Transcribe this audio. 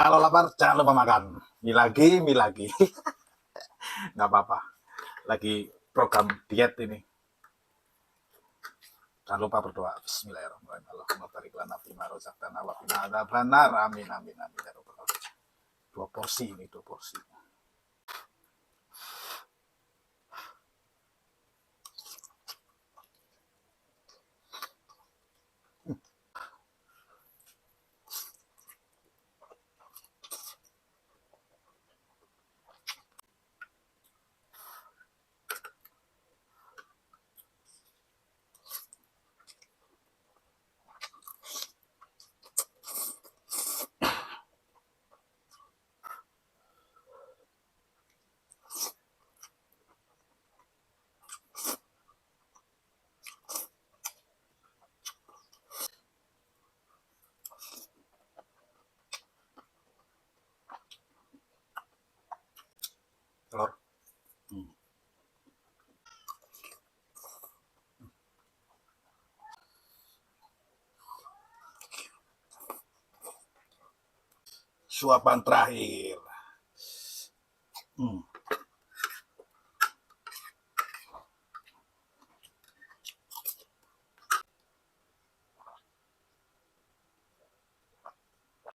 Kalau lapar jangan lupa makan. Mie lagi, mie lagi. Nggak apa-apa. Lagi program diet ini. Jangan lupa berdoa. Bismillahirrahmanirrahim. Allahumma barik lana fima razaqtana wa qina adzabannar. Amin amin amin ya rabbal alamin. Dua porsi ini, dua porsi. Telur. Suapan terakhir.